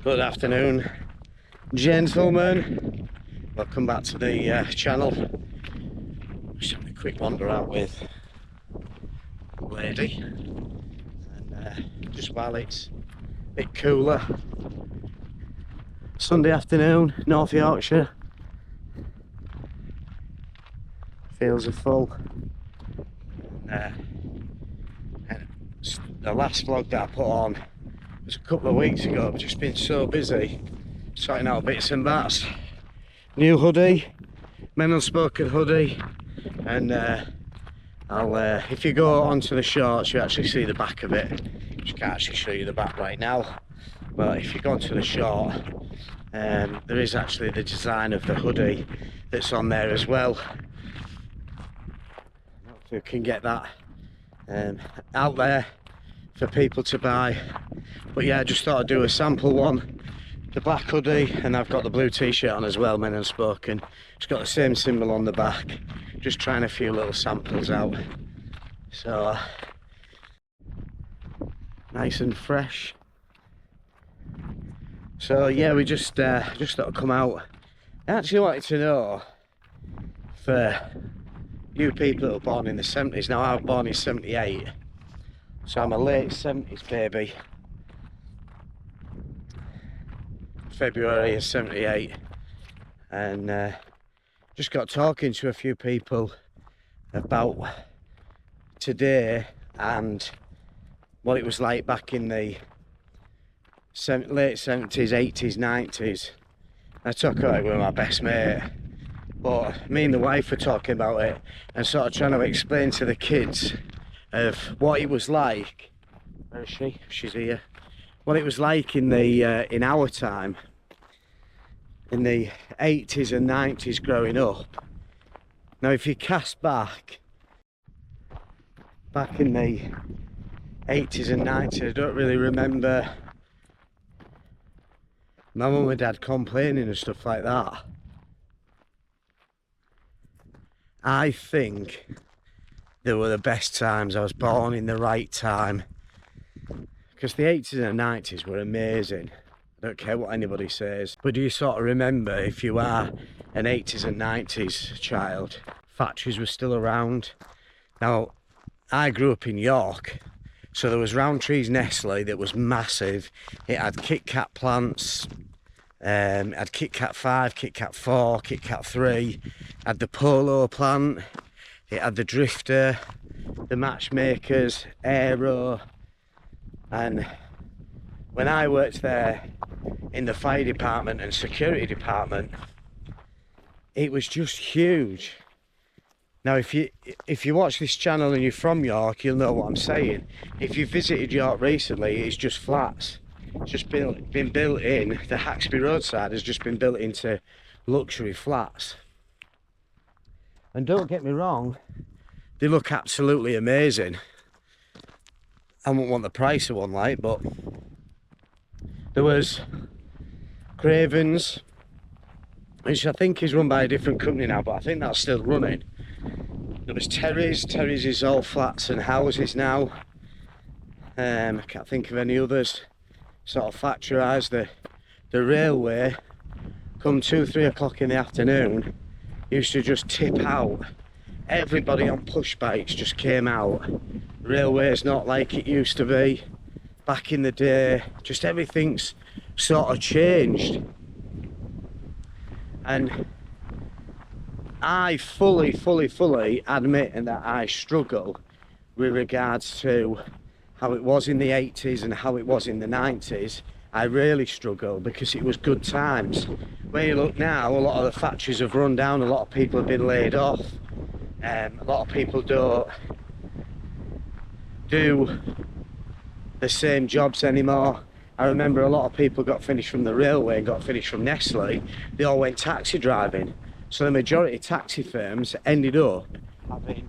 Good afternoon, gentlemen. Welcome back to the channel. Just having a quick wander out with lady, and just while it's a bit cooler, Sunday afternoon, North Yorkshire. Fields are full. And the last vlog that I put on was a couple of weeks ago. I've just been so busy sorting out bits and bats. New hoodie, Unspoken hoodie, and if you go onto the shorts, you actually see the back of it. Just can't actually show you the back right now, but if you go onto the short, there is actually the design of the hoodie that's on there as well. Hopefully we can get that out there for people to buy. But yeah, I just thought I'd do a sample one, the black hoodie, and I've got the blue t-shirt on as well, Unspoken. It's got the same symbol on the back. Just trying a few little samples out, so nice and fresh. So yeah, we just thought I'd come out. I actually wanted to know, for you people that were born in the 70s, now I was born in 78, so I'm a late 70s baby. February of 78, and just got talking to a few people about today and what it was like back in the late 70s, 80s, 90s. I talk about it with my best mate, but me and the wife were talking about it and sort of trying to explain to the kids of what it was like. Where is she? She's here. What it was like in the in our time, in the 80s and 90s growing up. Now if you cast back in the 80s and 90s, I don't really remember my mum and dad complaining and stuff like that. I think they were the best times. I was born in the right time, because the 80s and 90s were amazing. I don't care what anybody says, but do you sort of remember, if you are an 80s and 90s child, factories were still around. Now I grew up in York, so there was Rowntree's Nestle that was massive. It had Kit Kat plants, had Kit Kat 5, Kit Kat 4, Kit Kat 3, had the Polo plant, it had the Drifter, the Matchmakers, Aero. And when I worked there in the fire department and security department, it was just huge. Now if you watch this channel and you're from York, you'll know what I'm saying. If you visited York recently, it's just flats. It's just been built in. The Haxby roadside has just been built into luxury flats. And don't get me wrong, they look absolutely amazing. I wouldn't want the price of one, like, but there was Craven's, which I think is run by a different company now, but I think that's still running. There was Terry's is all flats and houses now. I can't think of any others. Sort of factorised. The railway, come 2-3 o'clock in the afternoon, used to just tip out. Everybody on push bikes just came out. Railway's not like it used to be back in the day. Just everything's sort of changed, and I fully admit that I struggle with regards to how it was in the 80s and how it was in the 90s. I really struggle, because it was good times. When you look now, a lot of the factories have run down, a lot of people have been laid off, a lot of people don't do the same jobs anymore. I remember a lot of people got finished from the railway and got finished from Nestle. They all went taxi driving. So the majority of taxi firms ended up having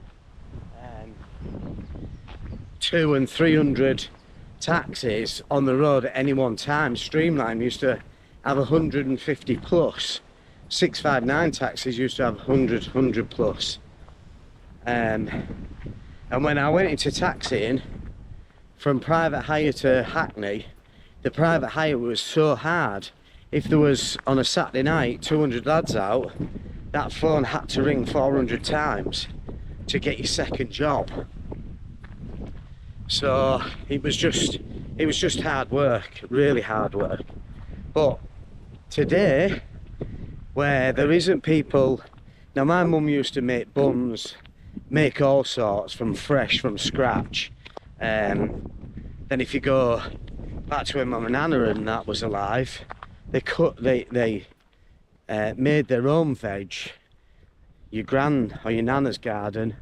200 and 300 taxis on the road at any one time. Streamline used to have 150 plus. 659 taxis used to have 100 plus. And when I went into taxiing from private hire to Hackney, the private hire was so hard. If there was, on a Saturday night, 200 lads out, that phone had to ring 400 times to get your second job. So it was just hard work, really hard work. But today, where there isn't people, now my mum used to make buns, make all sorts from scratch. Then if you go back to when my nana and that was alive, they made their own veg. Your gran or your nana's garden,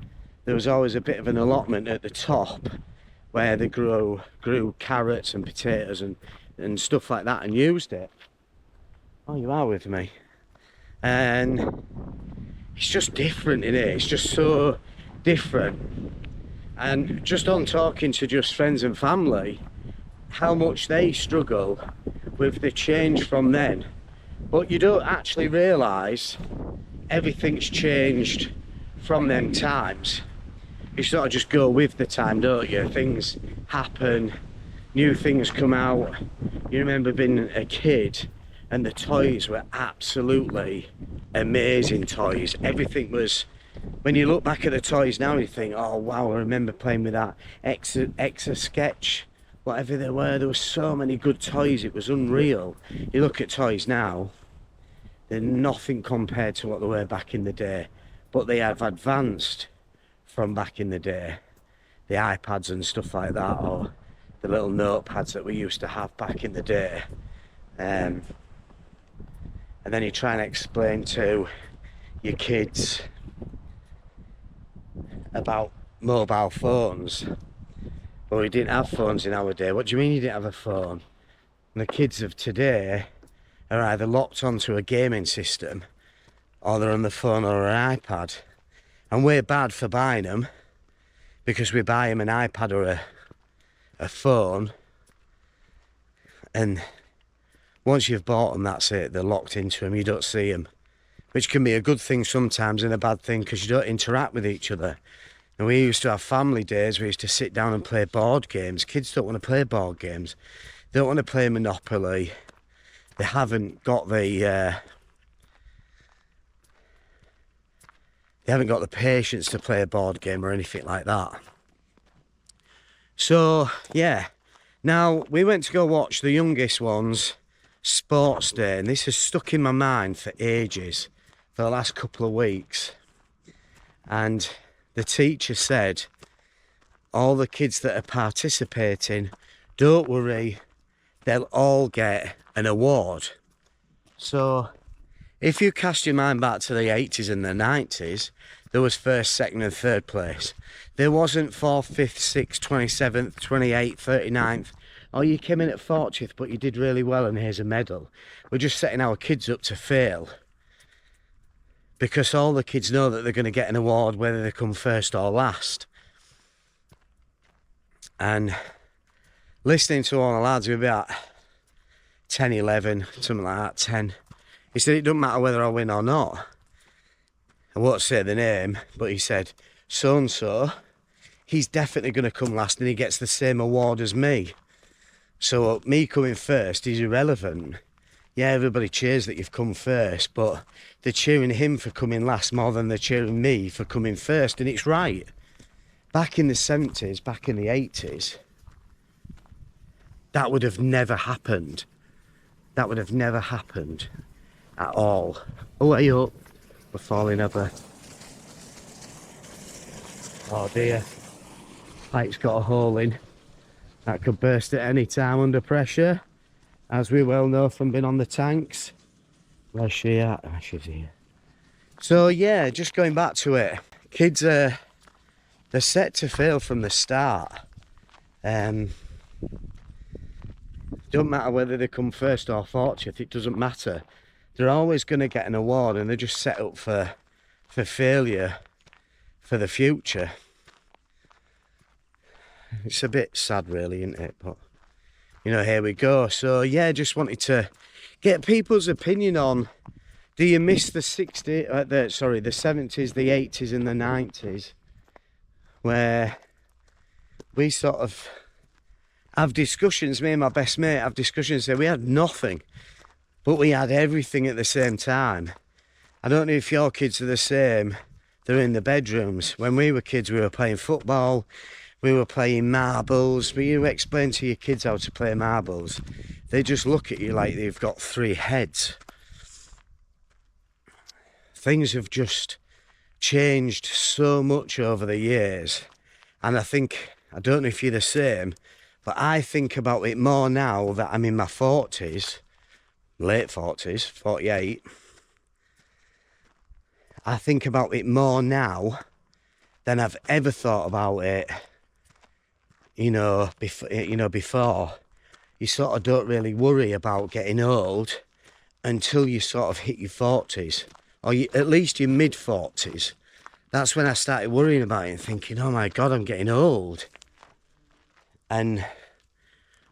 there was always a bit of an allotment at the top where they grew carrots and potatoes and stuff like that, and used it. Oh, you are with me. And it's just different, innit? It's just so different. And just on talking to just friends and family, how much they struggle with the change from then. But you don't actually realise everything's changed from them times. You sort of just go with the time, don't you? Things happen, new things come out. You remember being a kid and the toys were absolutely amazing toys. Everything was, when you look back at the toys now, you think, oh wow, I remember playing with that Exa Sketch, whatever they were. There were so many good toys, it was unreal. You look at toys now, they're nothing compared to what they were back in the day, but they have advanced from back in the day. The iPads and stuff like that, or the little notepads that we used to have back in the day. And then you try and explain to your kids about mobile phones. Well, we didn't have phones in our day. What do you mean you didn't have a phone? And the kids of today are either locked onto a gaming system, or they're on the phone or an iPad. And we're bad for buying them, because we buy them an iPad or a phone, and once you've bought them, that's it. They're locked into them. You don't see them, which can be a good thing sometimes and a bad thing, because you don't interact with each other. And we used to have family days. We used to sit down and play board games. Kids don't want to play board games. They don't want to play Monopoly. They haven't got the patience to play a board game or anything like that. So yeah, now we went to go watch the youngest one's sports day, and this has stuck in my mind for ages, for the last couple of weeks. And the teacher said, all the kids that are participating, don't worry, they'll all get an award. So if you cast your mind back to the 80s and the 90s, there was first, second and third place. There wasn't 4th, 5th, 6th, 27th, 28th, 39th. Oh, you came in at 40th, but you did really well and here's a medal. We're just setting our kids up to fail, because all the kids know that they're going to get an award whether they come first or last. And listening to all the lads, we'd be at 10, 11, something like that, 10. He said, it doesn't matter whether I win or not. I won't say the name, but he said, so-and-so, he's definitely going to come last and he gets the same award as me. So me coming first is irrelevant. Yeah, everybody cheers that you've come first, but they're cheering him for coming last more than they're cheering me for coming first, and it's right. Back in the 70s, back in the 80s, that would have never happened. That would have never happened at all. Oh, way up. We're falling over. Oh dear. Pipe's got a hole in. That could burst at any time under pressure, as we well know from being on the tanks. Where's she at? Oh, she's here. So yeah, just going back to it. Kids are, they're set to fail from the start. Don't matter whether they come first or 40th, it doesn't matter. They're always going to get an award, and they're just set up for failure for the future. It's a bit sad really, isn't it? But you know, here we go. So yeah, just wanted to get people's opinion on, do you miss the 70s, the 80s and the 90s, where we sort of have discussions, me and my best mate have discussions, say we had nothing, but we had everything at the same time. I don't know if your kids are the same. They're in the bedrooms. When we were kids, we were playing football, we were playing marbles. When you explain to your kids how to play marbles, they just look at you like they've got 3 heads. Things have just changed so much over the years. And I don't know if you're the same, but I think about it more now that I'm in my 40s, late 40s, 48. I think about it more now than I've ever thought about it, before. You sort of don't really worry about getting old until you sort of hit your 40s, or at least your mid-40s. That's when I started worrying about it and thinking, oh my God, I'm getting old. And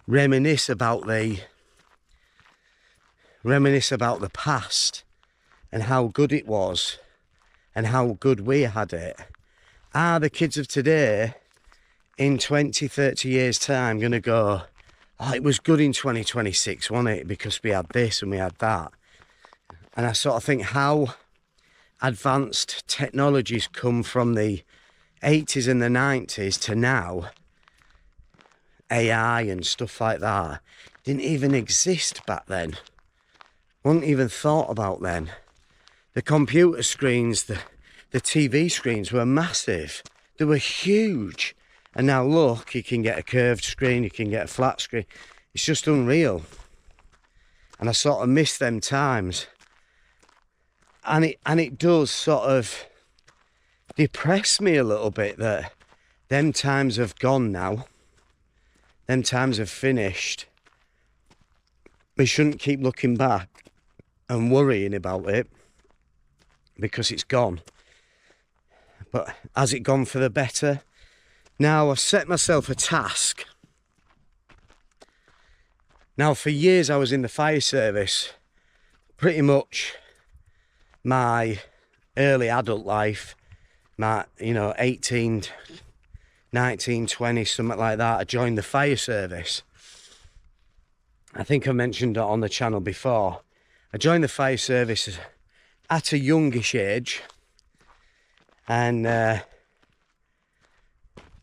reminisce about the past and how good it was and how good we had it. Are the kids of today in 20, 30 years time going to go, oh, it was good in 2026, wasn't it? Because we had this and we had that. And I sort of think how advanced technologies come from the 80s and the 90s to now. AI and stuff like that didn't even exist back then. Wasn't even thought about then. The computer screens, the TV screens were massive. They were huge. And now look, you can get a curved screen, you can get a flat screen. It's just unreal. And I sort of miss them times. And it does sort of depress me a little bit that them times have gone now. Them times have finished. We shouldn't keep looking back and worrying about it because it's gone. But has it gone for the better? Now, I've set myself a task. Now, for years I was in the fire service. Pretty much my early adult life, my 18, 19, 20, something like that, I joined the fire service. I think I mentioned it on the channel before. I joined the fire service at a youngish age, and the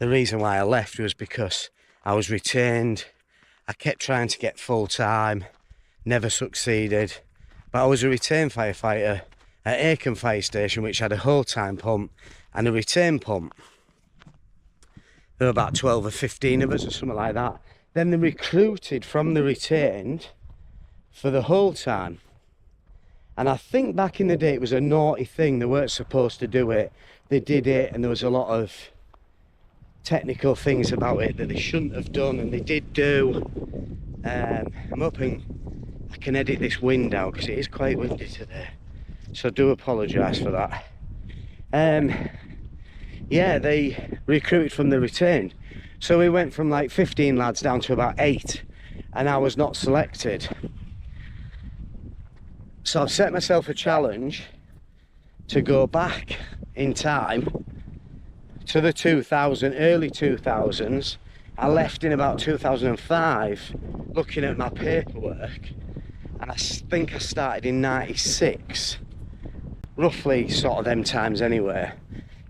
reason why I left was because I was retained. I kept trying to get full-time, never succeeded, but I was a retained firefighter at Aiken Fire Station, which had a whole-time pump and a retain pump. There were about 12 or 15 of us or something like that. Then they recruited from the retained for the whole time. And I think back in the day it was a naughty thing. They weren't supposed to do it. They did it, and there was a lot of technical things about it that they shouldn't have done, and they did do. I'm hoping I can edit this wind out because it is quite windy today. So I do apologise for that. Yeah, they recruited from the retained. So we went from like 15 lads down to about 8, and I was not selected. So I've set myself a challenge to go back in time to the early 2000s. I left in about 2005, looking at my paperwork, and I think I started in 96, roughly sort of them times anyway.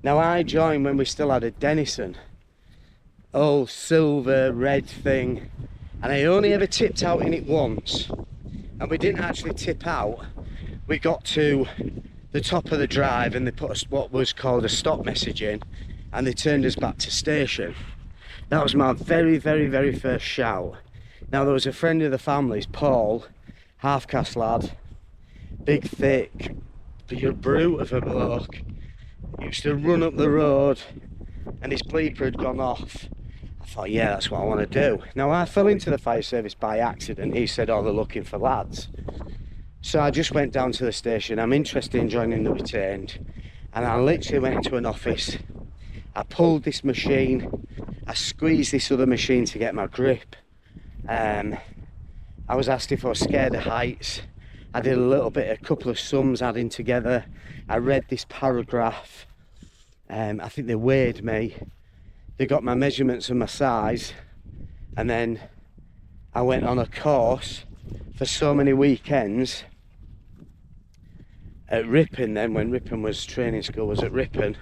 Now I joined when we still had a Denison, old silver red thing, and I only ever tipped out in it once. And we didn't actually tip out. We got to the top of the drive and they put us what was called a stop message in, and they turned us back to station. That was my very, very, very first shout. Now there was a friend of the family's, Paul, half-caste lad, big, thick, brute of a bloke. He used to run up the road and his bleeper had gone off. I thought, yeah, that's what I want to do. Now I fell into the fire service by accident. He said, oh, they're looking for lads. So I just went down to the station. I'm interested in joining the retained. And I literally went into an office. I pulled this machine. I squeezed this other machine to get my grip. I was asked if I was scared of heights. I did a couple of sums adding together. I read this paragraph. I think they weighed me. They got my measurements and my size. And then I went on a course for so many weekends at Ripon then, when Ripon was training school, was at Ripon.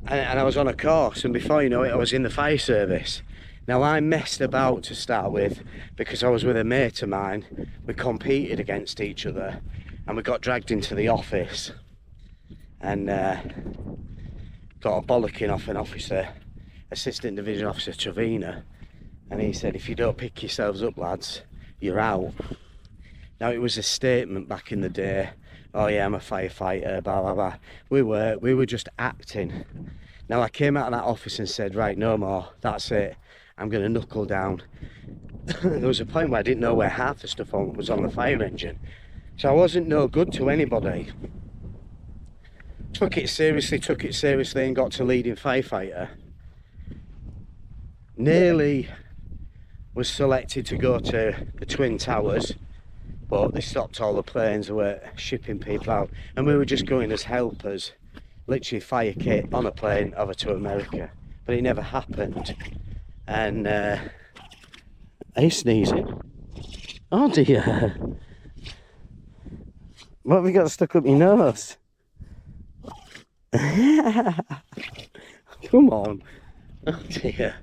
And I was on a course, and before you know it, I was in the fire service. Now, I messed about to start with because I was with a mate of mine. We competed against each other and we got dragged into the office and got a bollocking off an officer, Assistant Division Officer Trevina, and he said, if you don't pick yourselves up, lads, you're out. Now, it was a statement back in the day. Oh yeah, I'm a firefighter, blah blah blah. We were just acting. Now, I came out of that office and said, right, no more, that's it, I'm gonna knuckle down. There was a point where I didn't know where half the stuff was on the fire engine, so I wasn't no good to anybody. Took it seriously and got to leading firefighter. Nearly was selected to go to the Twin Towers, but they stopped all the planes that were shipping people out, and we were just going as helpers, literally fire kit on a plane over to America. But it never happened. And are you sneezing? Oh dear. What have you got stuck up your nose? Come on. Oh dear.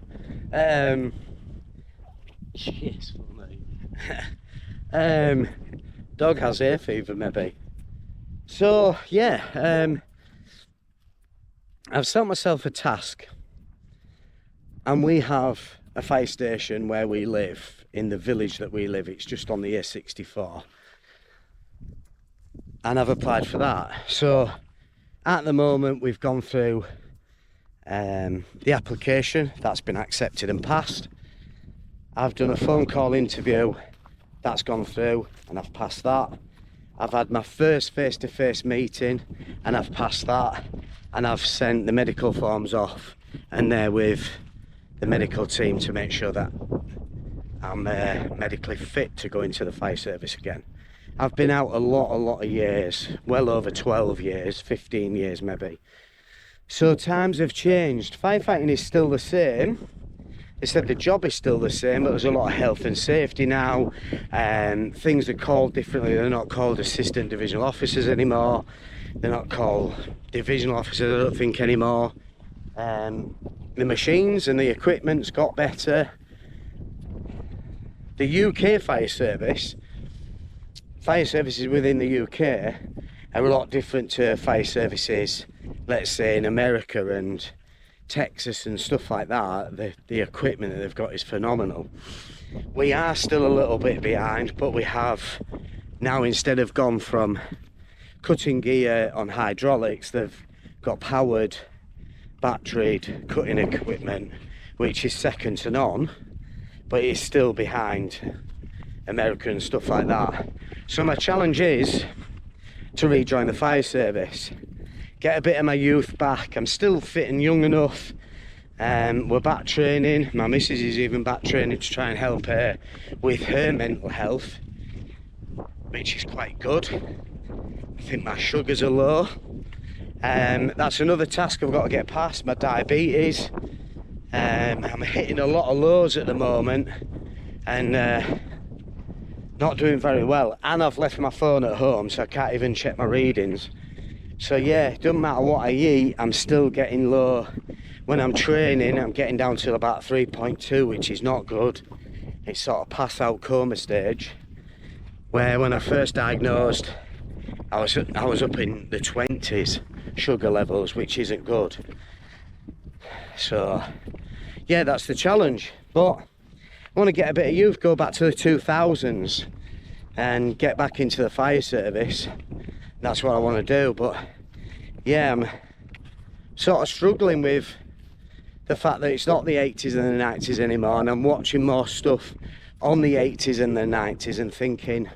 Yes, funny. Dog has hay fever maybe. So yeah, I've set myself a task, and we have a fire station where we live, in the village that we live. It's just on the A64, and I've applied for that. So at the moment we've gone through the application, that's been accepted and passed. I've done a phone call interview, that's gone through and I've passed that. I've had my first face-to-face meeting and I've passed that, and I've sent the medical forms off, and they're with the medical team to make sure that I'm medically fit to go into the fire service again. I've been out a lot of years, well over 12 years, 15 years maybe. So times have changed. Firefighting is still the same. They said the job is still the same, but there's a lot of health and safety now, and things are called differently. They're not called assistant divisional officers anymore. They're not called divisional officers, I don't think, anymore. The machines and the equipment's got better. The UK fire services within the UK are a lot different to fire services, let's say, in America and Texas and stuff like that. The equipment that they've got is phenomenal. We are still a little bit behind, but we have now, instead of gone from cutting gear on hydraulics, they've got powered, batteried cutting equipment, which is second to none, but it's still behind America and stuff like that. So my challenge is to rejoin the fire service, get a bit of my youth back. I'm still fit and young enough. We're back training. My missus is even back training to try and help her with her mental health, which is quite good. I think my sugars are low. That's another task I've got to get past, my diabetes. I'm hitting a lot of lows at the moment and not doing very well, and I've left my phone at home, so I can't even check my readings. So yeah, it doesn't matter what I eat, I'm still getting low. When I'm training, I'm getting down to about 3.2, which is not good. It's sort of pass out coma stage, where when I first diagnosed, I was up in the 20s sugar levels, which isn't good. So yeah, that's the challenge. But I want to get a bit of youth, go back to the 2000s and get back into the fire service. That's what I want to do. But yeah, I'm sort of struggling with the fact that it's not the 80s and the 90s anymore, and I'm watching more stuff on the 80s and the 90s and thinking,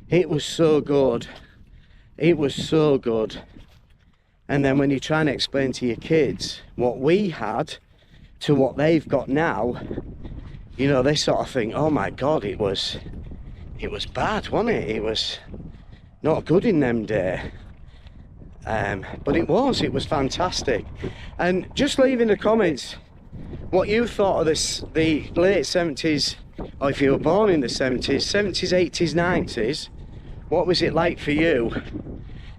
it was so good, it was so good. And then when you try and explain to your kids what we had to what they've got now, you know, they sort of think, oh my god, it was bad, wasn't it? It was not good in them days. But it was fantastic. And just leave in the comments what you thought of this, the late 70s, or if you were born in the 70s, 80s, 90s, what was it like for you?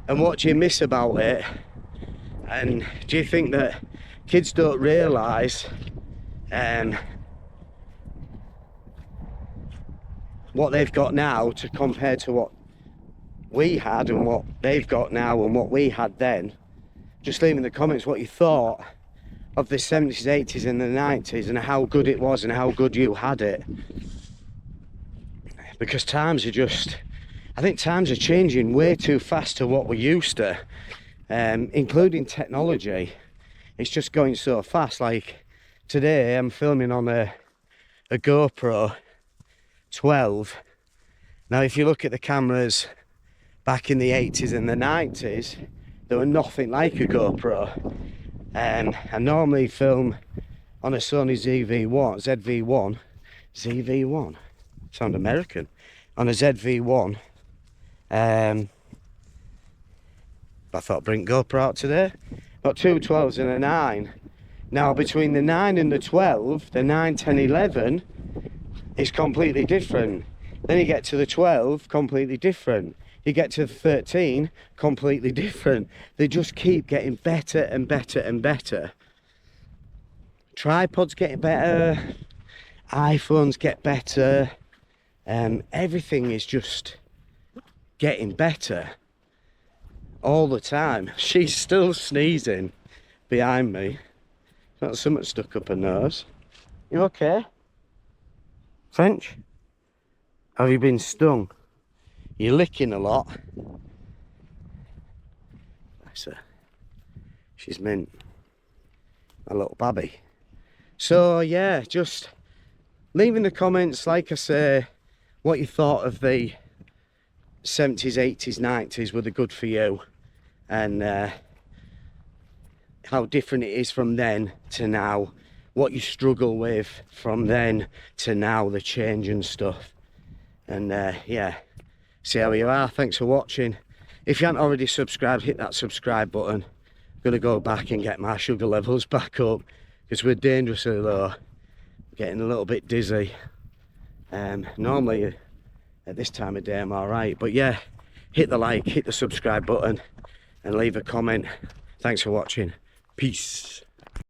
And what do you miss about it? And do you think that kids don't realise what they've got now to compare to what we had and what they've got now and what we had then? Just leave in the comments what you thought of the 70s, 80s and the 90s, and how good it was and how good you had it. Because times are just, I think times are changing way too fast to what we used to, including technology. It's just going so fast. Like today I'm filming on a GoPro 12. Now if you look at the cameras back in the 80s and the 90s, they were nothing like a GoPro. I normally film on a Sony ZV-1, sound American, on a ZV-1. I thought bring GoPro out today. Got two 12s and a 9. Now between the 9 and the 12, the 9, 10, 11 is completely different. Then you get to the 12, completely different. You get to the 13, completely different. They just keep getting better and better and better. Tripods get better, iPhones get better, everything is just getting better all the time. She's still sneezing behind me. Got something stuck up her nose. You okay? French? Have you been stung? You're licking a lot. Bless her. She's mint. A little babby. So yeah, just leave in the comments, like I say, what you thought of the 70s, 80s, 90s. Were they good for you? And how different it is from then to now. What you struggle with from then to now, the change and stuff. And yeah. See how you are. Thanks for watching. If you haven't already subscribed, hit that subscribe button. I'm gonna go back and get my sugar levels back up because we're dangerously low. Getting a little bit dizzy. Normally at this time of day I'm alright, but yeah, hit the like, hit the subscribe button and leave a comment. Thanks for watching. Peace.